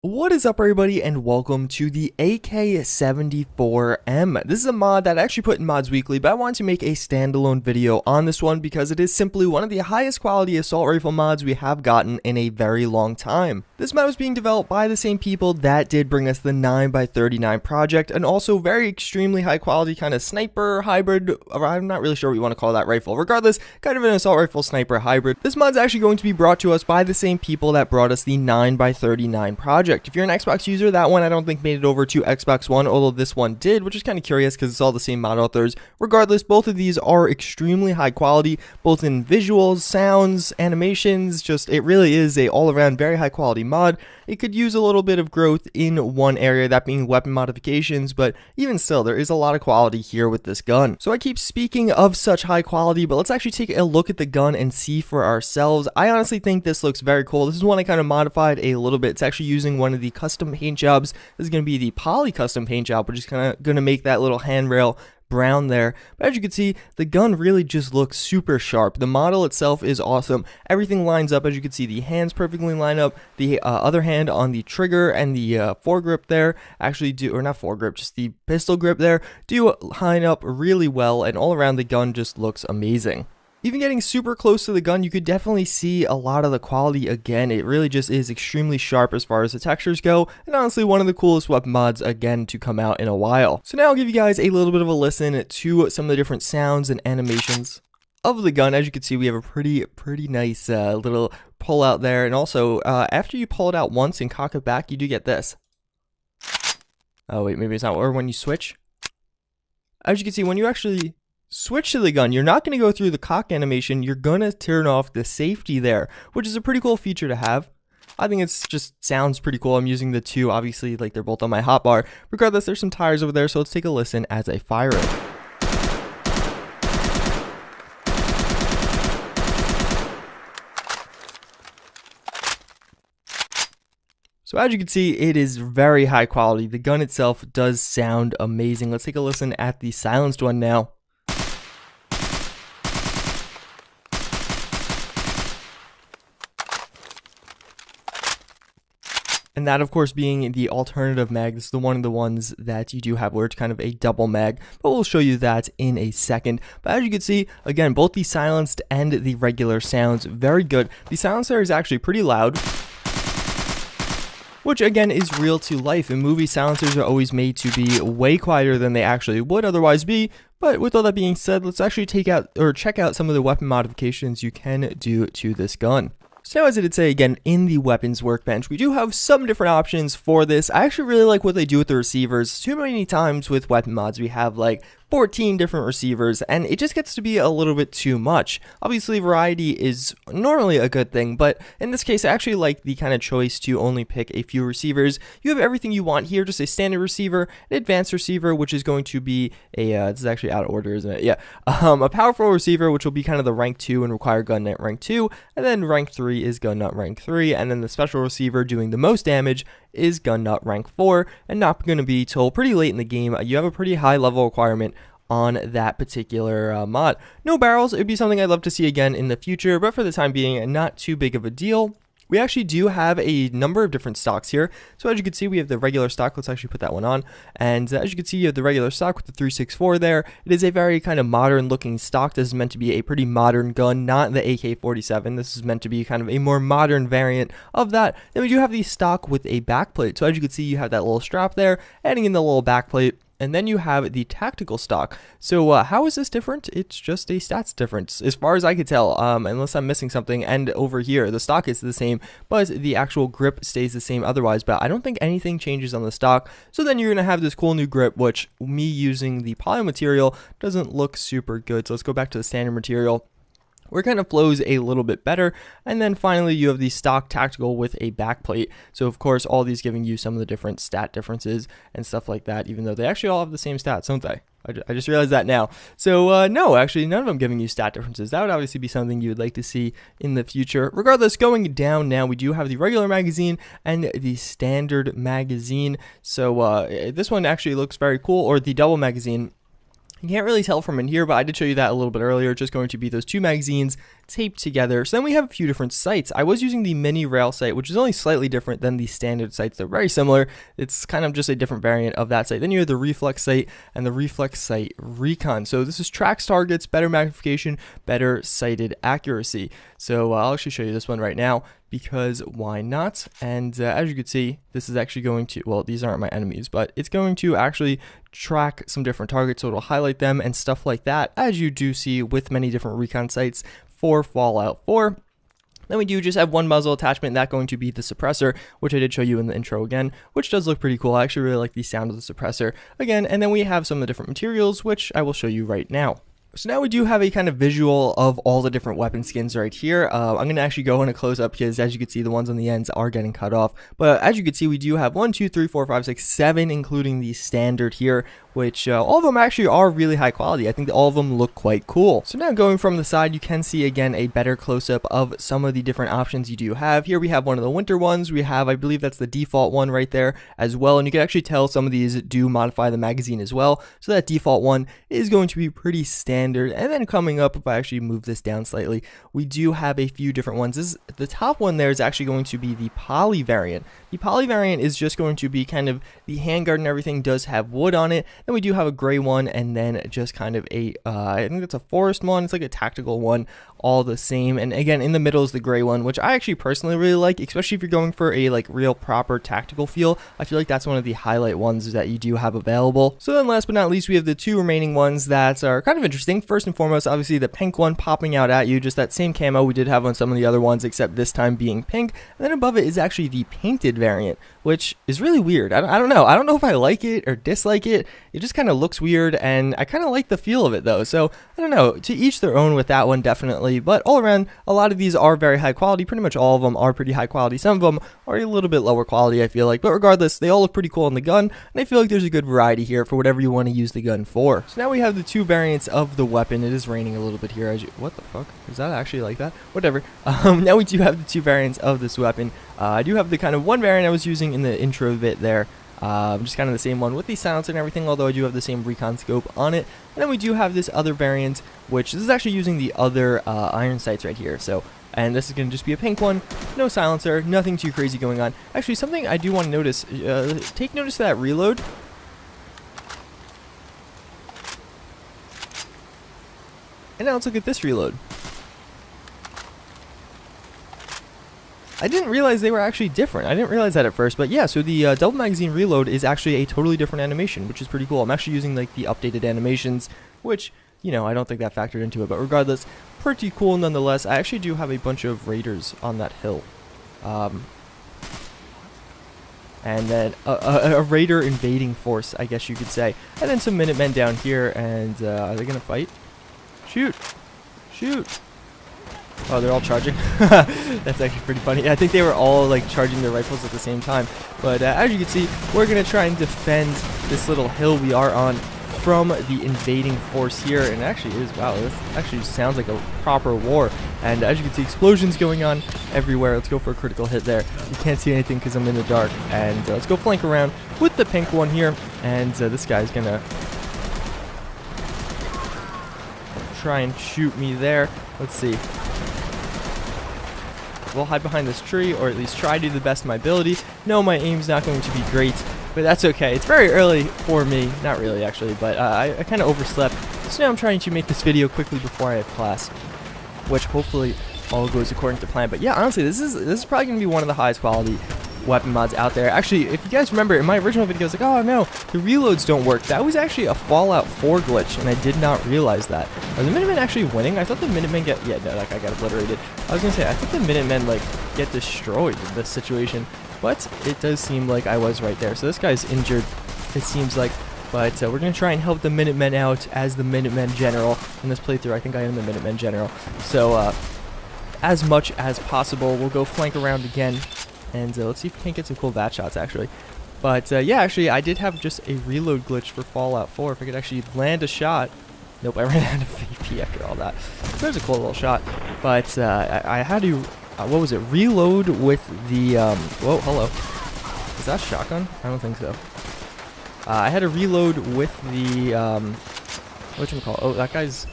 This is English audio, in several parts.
What is up, everybody, and welcome to the AK74M. This is a mod that I actually put in Mods Weekly, but I wanted to make a standalone video on this one because it is simply one of the highest quality assault rifle mods we have gotten in a very long time. This mod was being developed by the same people that did bring us the 9x39 project, and also very extremely high quality kind of sniper hybrid, or I'm not really sure what you want to call that rifle. Regardless, kind of an assault rifle sniper hybrid. This mod is actually going to be brought to us by the same people that brought us the 9x39 project. If you're an Xbox user, that one I don't think made it over to Xbox One, although this one did, which is kind of curious because it's all the same mod authors. Regardless, both of these are extremely high quality, both in visuals, sounds, animations. Just, it really is a all-around very high quality mod. It could use a little bit of growth in one area, that being weapon modifications, but even still, there is a lot of quality here with this gun. So I keep speaking of such high quality, but let's actually take a look at the gun and see for ourselves. I honestly think this looks very cool. This is one I kind of modified a little bit. It's actually using one of the custom paint jobs. This is going to be the poly custom paint job, which is kind of going to make that little handrail brown there. But as you can see, the gun really just looks super sharp. The model itself is awesome. Everything lines up. As you can see, the hands perfectly line up. The other hand on the trigger and the foregrip there actually do, or not foregrip, just the pistol grip there, do line up really well, and all around the gun just looks amazing. Even getting super close to the gun, you could definitely see a lot of the quality again. It really just is extremely sharp as far as the textures go, and honestly one of the coolest weapon mods again to come out in a while. So now I'll give you guys a little bit of a listen to some of the different sounds and animations of the gun. As you can see, we have a pretty nice little pull out there, and also after you pull it out once and cock it back, you do get this. Oh wait, maybe it's not, or when you switch. As you can see, when you actually switch to the gun, you're not going to go through the cock animation. You're going to turn off the safety there, which is a pretty cool feature to have. I think it's just sounds pretty cool. I'm using the two, obviously, like they're both on my hotbar. Regardless, there's some tires over there, so let's take a listen as I fire it. So as you can see, it is very high quality. The gun itself does sound amazing. Let's take a listen at the silenced one now. And that, of course, being the alternative mag. This is one of the ones that you do have where it's kind of a double mag, but we'll show you that in a second. But as you can see, again, both the silenced and the regular sounds very good. The silencer is actually pretty loud, which again is real to life. In movie, silencers are always made to be way quieter than they actually would otherwise be. But with all that being said, let's actually check out some of the weapon modifications you can do to this gun. So now, as I did say again, in the weapons workbench, we do have some different options for this. I actually really like what they do with the receivers. Too many times with weapon mods, we have like 14 different receivers, and it just gets to be a little bit too much. Obviously, variety is normally a good thing, but in this case, I actually like the kind of choice to only pick a few receivers. You have everything you want here, just a standard receiver, an advanced receiver, which is going to be a, this is actually out of order, isn't it? Yeah. A powerful receiver, which will be kind of the rank 2 and require gun nut rank 2, and then rank 3 is gun nut rank 3, and then the special receiver doing the most damage is gun nut rank 4, and not going to be till pretty late in the game. You have a pretty high level requirement on that particular mod. No barrels. It would be something I'd love to see again in the future, but for the time being, not too big of a deal. We actually do have a number of different stocks here. So as you can see, we have the regular stock. Let's actually put that one on. And as you can see, you have the regular stock with the 364 there. It is a very kind of modern looking stock. This is meant to be a pretty modern gun, not the AK-47. This is meant to be kind of a more modern variant of that. Then we do have the stock with a backplate. So as you can see, you have that little strap there, adding in the little backplate. And then you have the tactical stock. So how is this different? It's just a stats difference, as far as I could tell, unless I'm missing something. And over here, the stock is the same, but the actual grip stays the same otherwise. But I don't think anything changes on the stock. So then you're going to have this cool new grip, which me using the poly material doesn't look super good. So let's go back to the standard material, where it kind of flows a little bit better. And then finally, you have the stock tactical with a backplate. So of course, all these giving you some of the different stat differences and stuff like that, even though they actually all have the same stats, don't they? I just realized that now. So no, actually none of them giving you stat differences. That would obviously be something you would like to see in the future. Regardless, going down now, we do have the regular magazine and the standard magazine. So this one actually looks very cool, or the double magazine. You can't really tell from in here, but I did show you that a little bit earlier. It's just going to be those two magazines taped together. So then we have a few different sights. I was using the mini rail sight, which is only slightly different than the standard sights. They're very similar. It's kind of just a different variant of that sight. Then you have the reflex sight and the reflex sight recon. So this is tracks targets, better magnification, better sighted accuracy. So I'll actually show you this one right now, because why not? And as you can see, this is actually going to, well, these aren't my enemies, but it's going to actually track some different targets, so it'll highlight them and stuff like that, as you do see with many different recon sights for Fallout 4. Then we do just have one muzzle attachment, that going to be the suppressor, which I did show you in the intro again, which does look pretty cool. I actually really like the sound of the suppressor again. And then we have some of the different materials, which I will show you right now. So now we do have a kind of visual of all the different weapon skins right here. I'm going to actually go in a close up because, as you can see, the ones on the ends are getting cut off. But as you can see, we do have 1, 2, 3, 4, 5, 6, 7, including the standard here, which all of them actually are really high quality. I think all of them look quite cool. So now going from the side, you can see again a better close-up of some of the different options you do have. Here we have one of the winter ones. We have, I believe that's the default one right there as well. And you can actually tell some of these do modify the magazine as well. So that default one is going to be pretty standard. And then coming up, if I actually move this down slightly, we do have a few different ones. The top one there is actually going to be the poly variant. The poly variant is just going to be kind of the handguard and everything does have wood on it. Then we do have a gray one, and then just kind of a, I think that's a forest one. It's like a tactical one, all the same. And again, in the middle is the gray one, which I actually personally really like, especially if you're going for a like real proper tactical feel. I feel like that's one of the highlight ones that you do have available. So then last but not least, we have the two remaining ones that are kind of interesting. First and foremost, obviously the pink one popping out at you, just that same camo we did have on some of the other ones, except this time being pink. And then above it is actually the painted variant, which is really weird. I don't know. I don't know if I like it or dislike it. It just kind of looks weird, and I kind of like the feel of it though. So I don't know, to each their own with that one, definitely. But all around, a lot of these are very high quality. Pretty much all of them are pretty high quality. Some of them are a little bit lower quality, I feel like. But regardless, they all look pretty cool on the gun, and I feel like there's a good variety here for whatever you want to use the gun for. So now we have the two variants of the weapon. It is raining a little bit here. What the fuck? Is that actually like that? Whatever. Now we do have the two variants of this weapon. I do have the kind of one variant I was using in the intro bit there. Just kind of the same one with the silencer and everything, although I do have the same recon scope on it. And then we do have this other variant, which this is actually using the other iron sights right here. So, and this is going to just be a pink one, no silencer, nothing too crazy going on. Actually, something I do want to notice, take notice of that reload. And now let's look at this reload. I didn't realize they were actually different. I didn't realize that at first, but yeah, so the double magazine reload is actually a totally different animation, which is pretty cool. I'm actually using like the updated animations, which, you know, I don't think that factored into it, but regardless, pretty cool nonetheless. I actually do have a bunch of raiders on that hill. And then a raider invading force, I guess you could say. And then some Minutemen down here, and are they going to fight? Shoot! Shoot! Oh, they're all charging. That's actually pretty funny. I think they were all like charging their rifles at the same time. But as you can see, we're going to try and defend this little hill we are on from the invading force here. And it actually is, wow, this actually sounds like a proper war. And as you can see, explosions going on everywhere. Let's go for a critical hit there. You can't see anything because I'm in the dark. And let's go flank around with the pink one here. And this guy's going to try and shoot me there. Let's see. We'll hide behind this tree, or at least try to do the best of my ability. No, my aim's not going to be great, but that's okay. It's very early for me. Not really, actually, but I kind of overslept. So now I'm trying to make this video quickly before I have class, which hopefully all goes according to plan. But yeah, honestly, this is probably going to be one of the highest quality weapon mods out there. Actually, if you guys remember, in my original video, I was like, oh no, the reloads don't work. That was actually a Fallout 4 glitch, and I did not realize that. Are the Minutemen actually winning? I thought the Minutemen get, yeah, no, that guy got obliterated. I was gonna say, I thought the Minutemen, like, get destroyed in this situation, but it does seem like I was right there. So this guy's injured, it seems like, but we're gonna try and help the Minutemen out as the Minutemen General in this playthrough. I think I am the Minutemen General. So, as much as possible, we'll go flank around again. And let's see if we can't get some cool bat shots, actually. But yeah, actually, I did have just a reload glitch for Fallout 4. If I could actually land a shot. Nope, I ran out of VP after all that. So there's a cool little shot. But I had to, what was it, reload with the, whoa, hello. Is that shotgun? I don't think so. I had to reload with the, whatchamacallit? Oh, that guy's,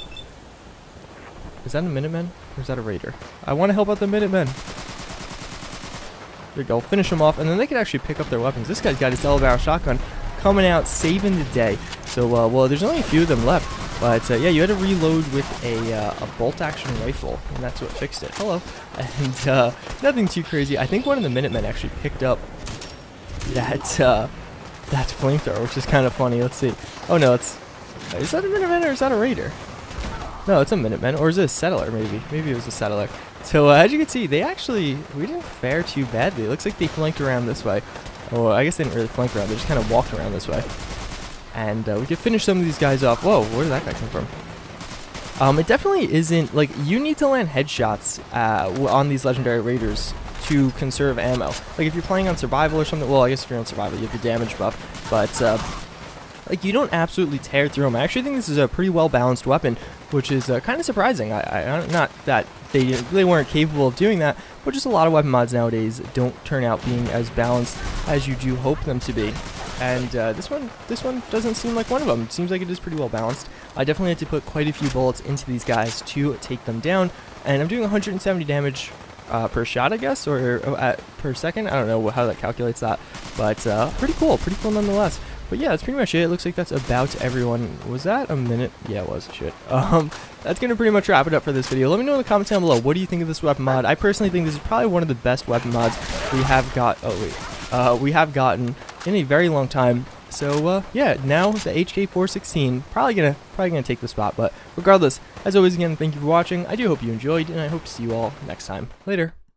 is that a Minuteman? Or is that a raider? I want to help out the Minutemen. There we go. Finish them off, and then they can actually pick up their weapons. This guy's got his double barrel shotgun coming out, saving the day. So, well, there's only a few of them left. But, yeah, you had to reload with a bolt-action rifle, and that's what fixed it. Hello. And, nothing too crazy. I think one of the Minutemen actually picked up that flamethrower, which is kind of funny. Let's see. Oh, no, is that a Minuteman or is that a raider? No, it's a Minuteman, or is it a settler, maybe? Maybe it was a settler. So, as you can see, we didn't fare too badly. It looks like they flanked around this way. Oh, I guess they didn't really flank around. They just kind of walked around this way. And we could finish some of these guys off. Whoa, where did that guy come from? It definitely isn't, like, you need to land headshots on these legendary raiders to conserve ammo. Like, if you're playing on survival or something, well, I guess if you're on survival, you have the damage buff. But, like, you don't absolutely tear through them. I actually think this is a pretty well-balanced weapon, which is kind of surprising. Not that they weren't capable of doing that, but just a lot of weapon mods nowadays don't turn out being as balanced as you do hope them to be. And this one doesn't seem like one of them. It seems like it is pretty well balanced. I definitely had to put quite a few bullets into these guys to take them down, and I'm doing 170 damage per shot, I guess, or per second. I don't know how that calculates that, but pretty cool nonetheless. But yeah, that's pretty much it. It looks like that's about everyone. Was that a minute? Yeah, it was. Shit. That's gonna pretty much wrap it up for this video. Let me know in the comments down below, what do you think of this weapon mod? I personally think this is probably one of the best weapon mods we have gotten in a very long time. So yeah, now the HK416 probably gonna take the spot. But regardless, as always, again, thank you for watching. I do hope you enjoyed, and I hope to see you all next time. Later.